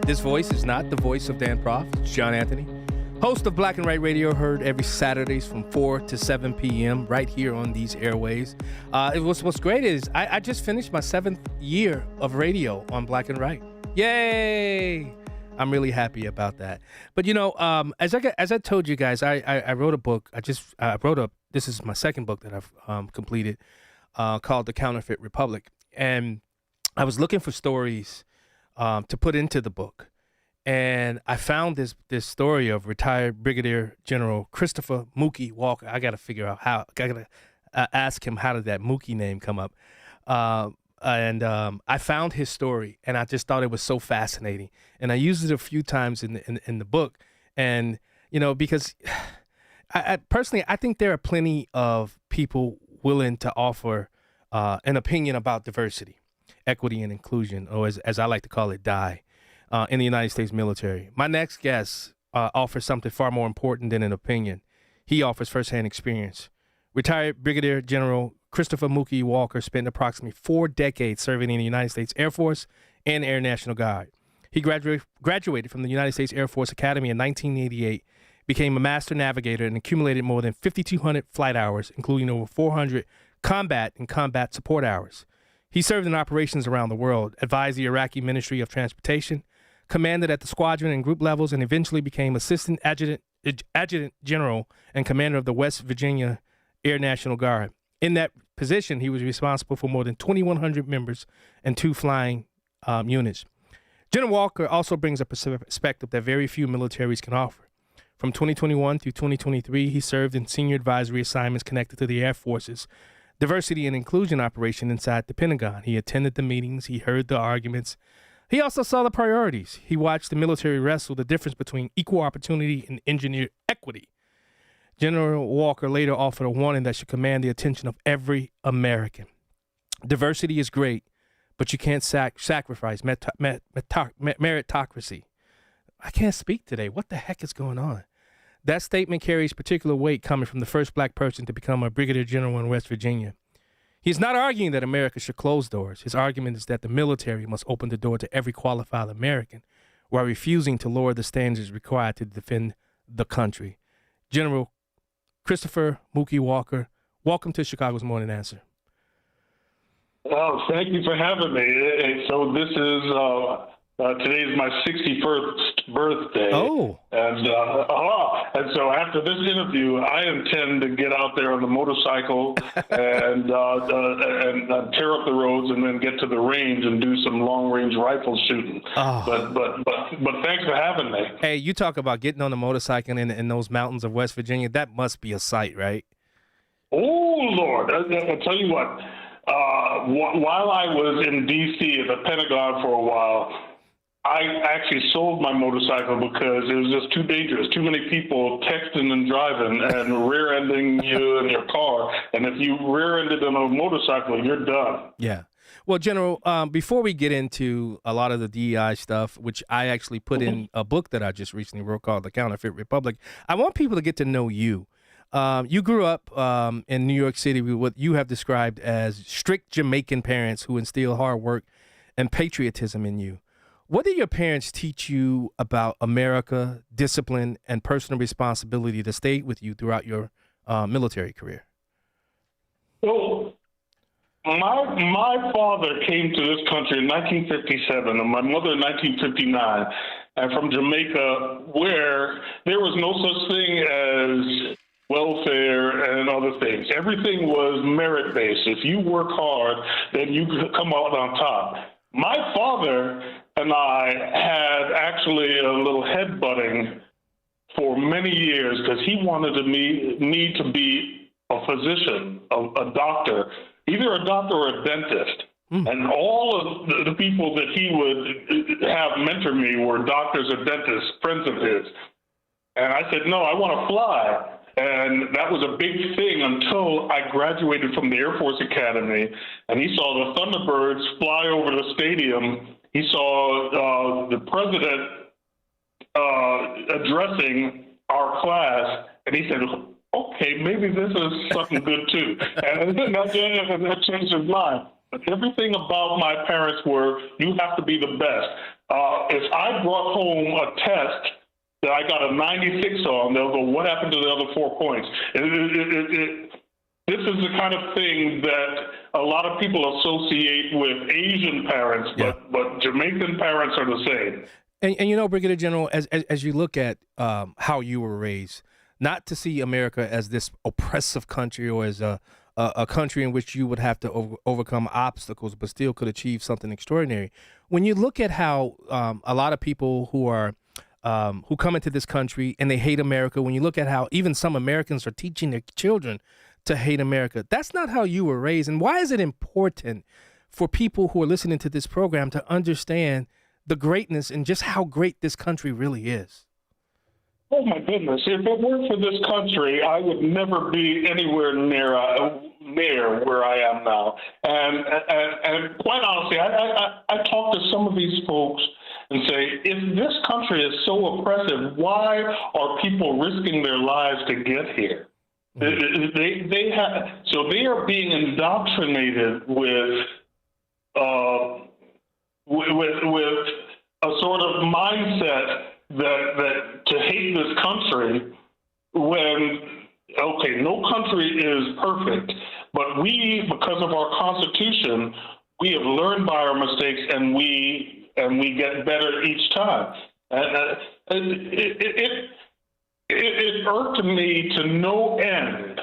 This voice is not the voice of Dan Proft. It's John Anthony, host of Black and White Radio, heard every Saturdays from 4 to 7 p.m. right here on these airways. What's great is I just finished my 7th year of radio on Black and White. Yay! I'm really happy about that. But as I told you guys, I wrote a book. This is my second book that I've completed, called The Counterfeit Republic, and I was looking for stories to put into the book, and I found this story of retired Brigadier General Christopher Mookie Walker. I got to figure out how. I got to ask him, how did that Mookie name come up? And I found his story, and I just thought it was so fascinating. And I used it a few times in the book, and because I personally think there are plenty of people willing to offer an opinion about diversity, equity, and inclusion, or as I like to call it, DEI, in the United States military. My next guest offers something far more important than an opinion. He offers firsthand experience. Retired Brigadier General Christopher Mookie Walker spent approximately 4 decades serving in the United States Air Force and Air National Guard. He graduated from the United States Air Force Academy in 1988, became a master navigator, and accumulated more than 5,200 flight hours, including over 400 combat and combat support hours. He served in operations around the world, advised the Iraqi Ministry of Transportation, commanded at the squadron and group levels, and eventually became Assistant Adjutant General and Commander of the West Virginia Air National Guard. In that position, he was responsible for more than 2,100 members and 2 flying units. General Walker also brings a perspective that very few militaries can offer. From 2021 through 2023, he served in senior advisory assignments connected to the Air Force's diversity and inclusion operation inside the Pentagon. He attended the meetings. He heard the arguments. He also saw the priorities. He watched the military wrestle the difference between equal opportunity and engineered equity. General Walker later offered a warning that should command the attention of every American. Diversity is great, but you can't sacrifice meritocracy. I can't speak today. What the heck is going on? That statement carries particular weight coming from the first black person to become a brigadier general in West Virginia. He's not arguing that America should close doors. His argument is that the military must open the door to every qualified American while refusing to lower the standards required to defend the country. General Christopher Mookie Walker, welcome to Chicago's Morning Answer. Oh, thank you for having me. So this is today is my 61st birthday. Oh. And so after this interview, I intend to get out there on the motorcycle and tear up the roads and then get to the range and do some long-range rifle shooting. Oh. But thanks for having me. Hey, you talk about getting on the motorcycle in those mountains of West Virginia. That must be a sight, right? Oh, Lord. I'll tell you what. While I was in D.C. at the Pentagon for a while, I actually sold my motorcycle because it was just too dangerous. Too many people texting and driving and rear-ending you in your car. And if you rear-ended on a motorcycle, you're done. Yeah. Well, General, before we get into a lot of the DEI stuff, which I actually put in a book that I just recently wrote called The Counterfeit Republic, I want people to get to know you. You grew up in New York City with what you have described as strict Jamaican parents who instill hard work and patriotism in you. What did your parents teach you about America, discipline, and personal responsibility that stayed with you throughout your military career? Well, my father came to this country in 1957 and my mother in 1959, and from Jamaica, where there was no such thing as welfare and other things. Everything was merit-based. If you work hard, then you come out on top. My father and I had actually a little headbutting for many years because he wanted me to be a physician, a doctor, either a doctor or a dentist. And all of the people that he would have mentor me were doctors or dentists, friends of his. And I said, no, I want to fly. And that was a big thing until I graduated from the Air Force Academy, and he saw the Thunderbirds fly over the stadium. He saw the president addressing our class, and he said, okay, maybe this is something good too. And that changed his mind. But everything about my parents were, you have to be the best. If I brought home a test that I got a 96 on, they'll go, what happened to the other 4 points? This is the kind of thing that a lot of people associate with Asian parents, but Jamaican parents are the same. And you know, Brigadier General, as you look at how you were raised, not to see America as this oppressive country or as a country in which you would have to overcome obstacles, but still could achieve something extraordinary. When you look at how a lot of people who come into this country and they hate America, when you look at how even some Americans are teaching their children to hate America, that's not how you were raised. And why is it important for people who are listening to this program to understand the greatness and just how great this country really is? Oh, my goodness. If it weren't for this country, I would never be anywhere near where I am now. And quite honestly, I talk to some of these folks and say, if this country is so oppressive, why are people risking their lives to get here? Mm-hmm. They are being indoctrinated with a sort of mindset that to hate this country when, okay, no country is perfect, but we, because of our Constitution, we have learned by our mistakes and we get better each time. It irked me to no end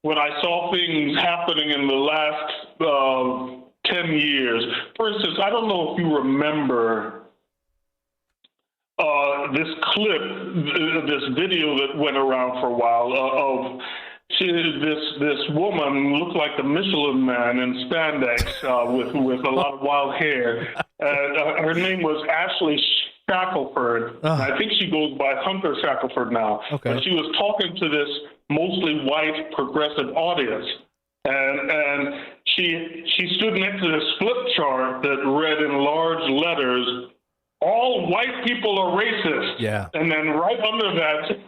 when I saw things happening in the last 10 years. For instance, I don't know if you remember this clip, this video that went around for a while of this woman looked like the Michelin Man in spandex with a lot of wild hair. Her name was Ashley Shackelford. I think she goes by Hunter Shackelford now. Okay. But she was talking to this mostly white progressive audience. And she stood next to this flip chart that read in large letters, all white people are racist. Yeah. And then right under that,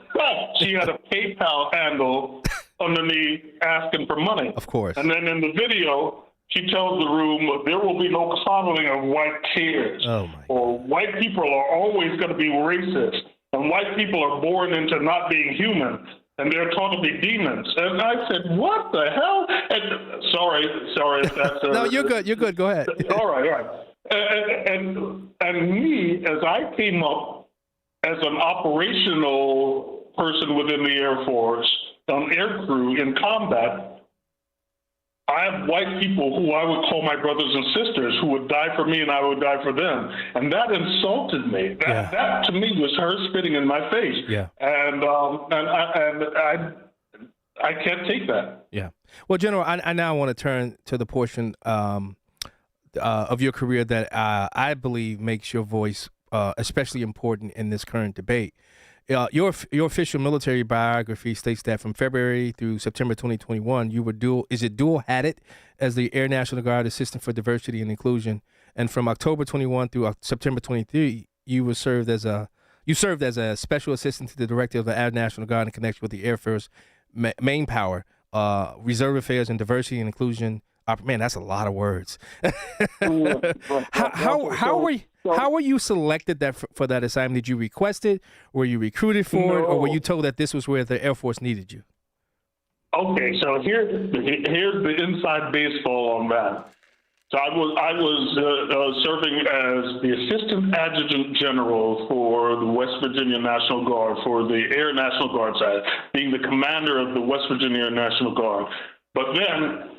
she had a PayPal handle underneath asking for money. Of course. And then in the video, she tells the room, there will be no coddling of white tears. Oh my. Or white people are always going to be racist. And white people are born into not being human. And they're taught to be demons. And I said, what the hell? And, sorry if that's... No, you're good. Go ahead. All right. And me, as I came up as an operational person within the Air Force, on air crew in combat, I have white people who I would call my brothers and sisters who would die for me and I would die for them. And that insulted me. That to me was her spitting in my face. Yeah. And I can't take that. Yeah. Well, General, I now want to turn to the portion of your career that I believe makes your voice especially important in this current debate. Your official military biography states that from February through September 2021, you were dual-hatted as the Air National Guard Assistant for Diversity and Inclusion, and from October 21 through September 23, you served as a special assistant to the Director of the Air National Guard in connection with the Air Force Main Power, Reserve Affairs and Diversity and Inclusion. Man, that's a lot of words. How were you selected for that assignment? Did you request it? Were you recruited for it? Or were you told that this was where the Air Force needed you? Okay, so here's the inside baseball on that. So I was serving as the Assistant Adjutant General for the West Virginia National Guard, for the Air National Guard side, being the commander of the West Virginia Air National Guard. But then,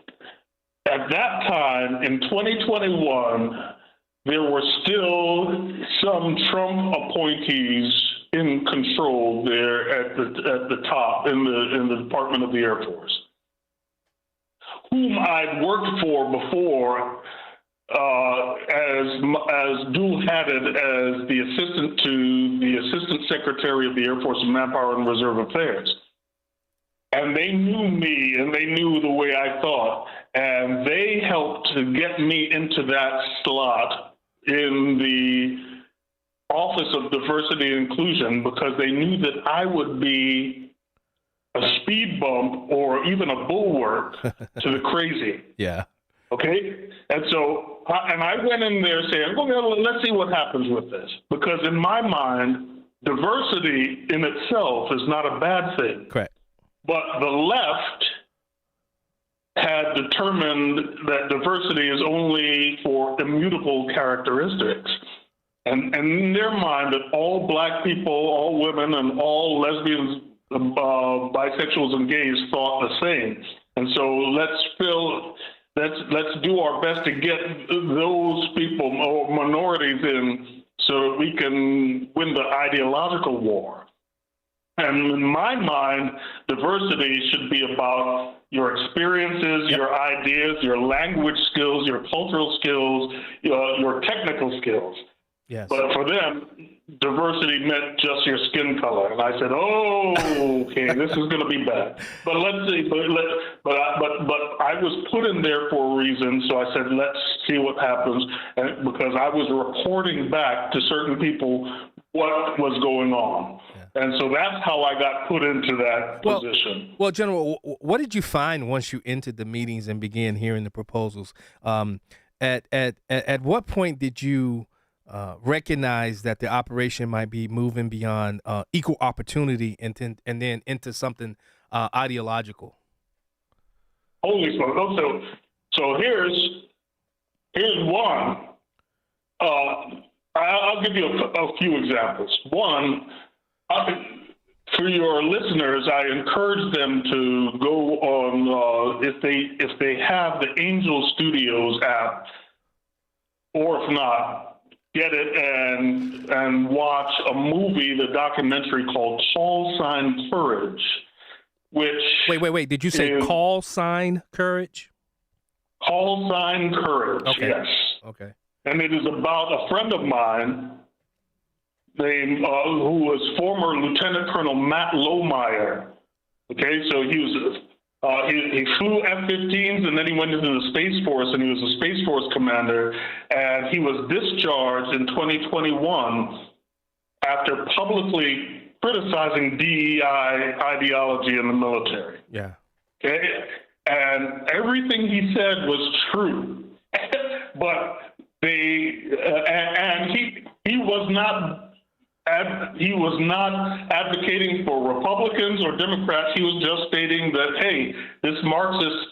at that time, in 2021, there were still some Trump appointees in control there at the top in the Department of the Air Force, whom I'd worked for before as dual-hatted as the assistant to the Assistant Secretary of the Air Force Manpower and Reserve Affairs. And they knew me and they knew the way I thought, and they helped to get me into that slot in the Office of Diversity and Inclusion because they knew that I would be a speed bump or even a bulwark to the crazy. Yeah. Okay? And so, I went in there saying, well, let's see what happens with this. Because in my mind, diversity in itself is not a bad thing. Correct. But the left had determined that diversity is only for immutable characteristics. And in their mind, that all black people, all women, and all lesbians, bisexuals, and gays thought the same. And so let's do our best to get those people or minorities in so that we can win the ideological war. And in my mind, diversity should be about your experiences, your ideas, your language skills, your cultural skills, your technical skills. Yes. But for them, diversity meant just your skin color. And I said, oh, okay, this is going to be bad. But let's see. But I was put in there for a reason. So I said, let's see what happens. And because I was reporting back to certain people what was going on. Yeah. And so that's how I got put into that position. Well, General, what did you find once you entered the meetings and began hearing the proposals? At what point did you recognize that the operation might be moving beyond equal opportunity and then into something ideological? Holy smoke! So here's one. I'll give you a few examples. One, for your listeners, I encourage them to go on if they have the Angel Studios app, or if not, get it and watch a movie, the documentary called Call Sign Courage, which... Wait. Did you say Call Sign Courage? Call Sign Courage, okay. Yes. Okay. And it is about a friend of mine named, who was former Lieutenant Colonel Matt Lohmeyer. Okay, so he was... he flew F-15s, and then he went into the Space Force, and he was a Space Force commander, and he was discharged in 2021 after publicly criticizing DEI ideology in the military. Yeah. Okay? And everything he said was true. But he was not advocating for Republicans or Democrats. He was just stating that, hey, this Marxist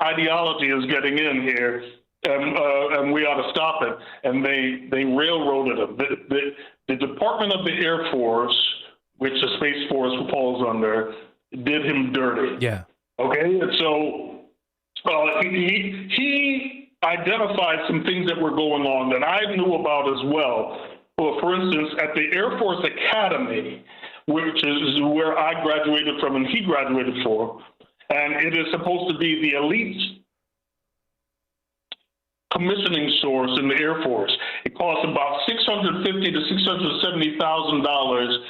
ideology is getting in here, and we ought to stop it. And they railroaded him. The Department of the Air Force, which the Space Force falls under, did him dirty. Yeah. Okay, and so he identified some things that were going on that I knew about as well. Well, for instance, at the Air Force Academy, which is where I graduated from and he graduated from, and it is supposed to be the elite commissioning source in the Air Force. It costs about $650,000 to $670,000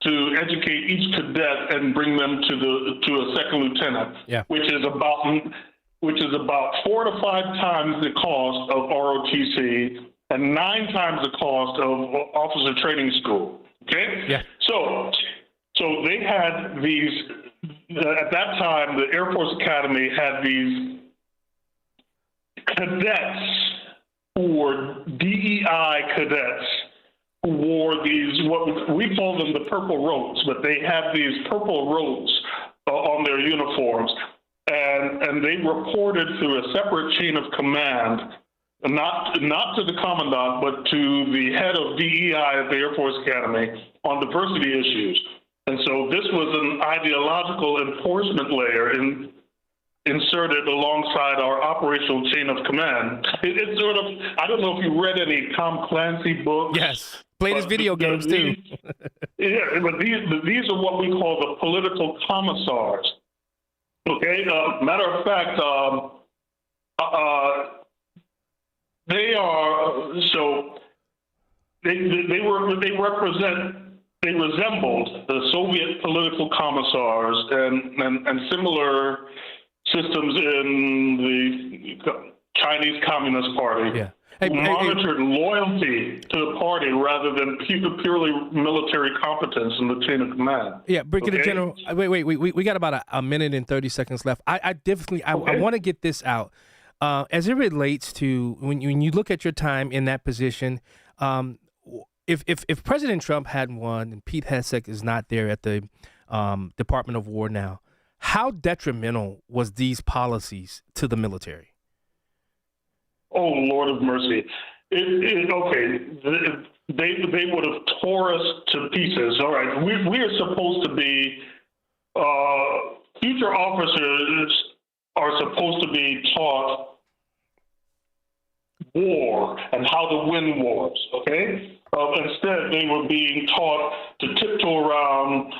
to educate each cadet and bring them to a second lieutenant, which is about 4 to 5 times the cost of ROTC and 9 times the cost of officer training school. Okay? Yeah. So they had these, at that time, the Air Force Academy had these cadets who were DEI cadets who wore these, what we call them the purple robes, but they had these purple robes on their uniforms. And they reported through a separate chain of command, not to the commandant, but to the head of DEI at the Air Force Academy on diversity issues. And so this was an ideological enforcement layer inserted alongside our operational chain of command. It's sort of, I don't know if you read any Tom Clancy books. Yes, played his video games too. Yeah, but these are what we call the political commissars. Okay, matter of fact, they are, so they resembled the Soviet political commissars and similar systems in the Chinese Communist Party. Yeah. Who monitored loyalty to the party rather than purely military competence in the chain of command. Yeah, Brigadier General. Wait. We got about a minute and 30 seconds left. I want to get this out. As it relates to when you look at your time in that position, if President Trump hadn't won and Pete Hegseth is not there at the Department of War now, how detrimental was these policies to the military? Oh, Lord of mercy. Okay, they would have tore us to pieces. All right, we are supposed to be, future officers are supposed to be taught war and how to win wars, okay? Instead, they were being taught to tiptoe around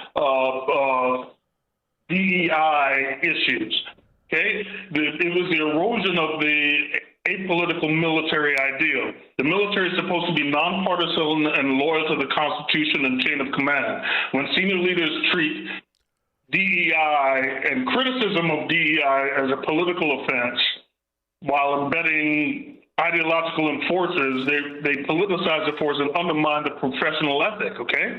DEI issues, okay? It was the erosion of the apolitical military ideal. The military is supposed to be nonpartisan and loyal to the Constitution and chain of command. When senior leaders treat DEI and criticism of DEI as a political offense while embedding ideological enforcers, they politicize the force and undermine the professional ethic, okay?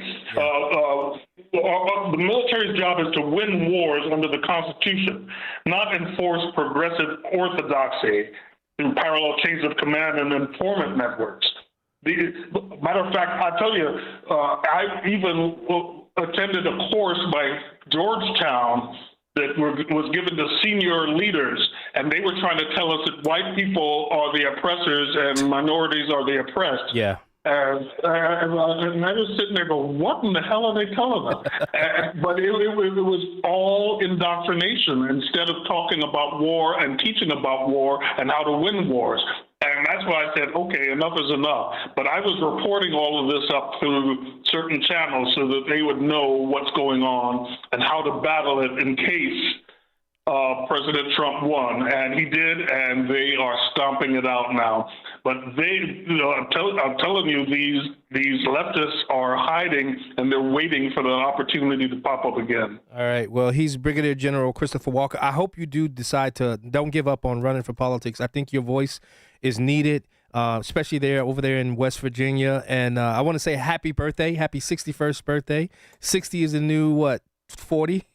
The military's job is to win wars under the Constitution, not enforce progressive orthodoxy through parallel chains of command and informant networks. Matter of fact, I tell you, I even attended a course by Georgetown that was given to senior leaders, and they were trying to tell us that white people are the oppressors and minorities are the oppressed. Yeah. And I was sitting there going, what in the hell are they telling us? But it was all indoctrination instead of talking about war and teaching about war and how to win wars. And that's why I said, okay, enough is enough. But I was reporting all of this up through certain channels so that they would know what's going on and how to battle it in case President Trump won. And he did, and they are stomping it out now. But I'm telling you, these leftists are hiding, and they're waiting for the opportunity to pop up again. All right. Well, he's Brigadier General Christopher Walker. I hope you do decide to don't give up on running for politics. I think your voice is needed, especially over there in West Virginia. And I want to say happy birthday, happy 61st birthday. 60 is the new, 40?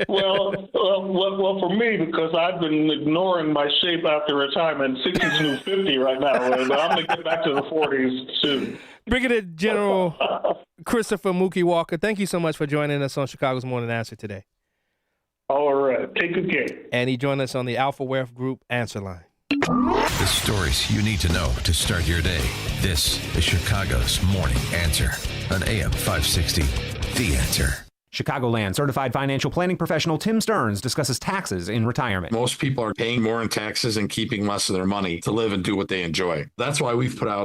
well, for me, because I've been ignoring my shape after retirement, 60 is new 50 right now. And I'm going to get back to the 40s soon. Brigadier General Christopher Mookie Walker, thank you so much for joining us on Chicago's Morning Answer today. All right. Take good care. And he joined us on the Alpha Wealth Group Answer Line. The stories you need to know to start your day. This is Chicago's Morning Answer on AM 560. The Answer. Chicagoland certified financial planning professional Tim Stearns discusses taxes in retirement. Most people are paying more in taxes and keeping less of their money to live and do what they enjoy. That's why we've put out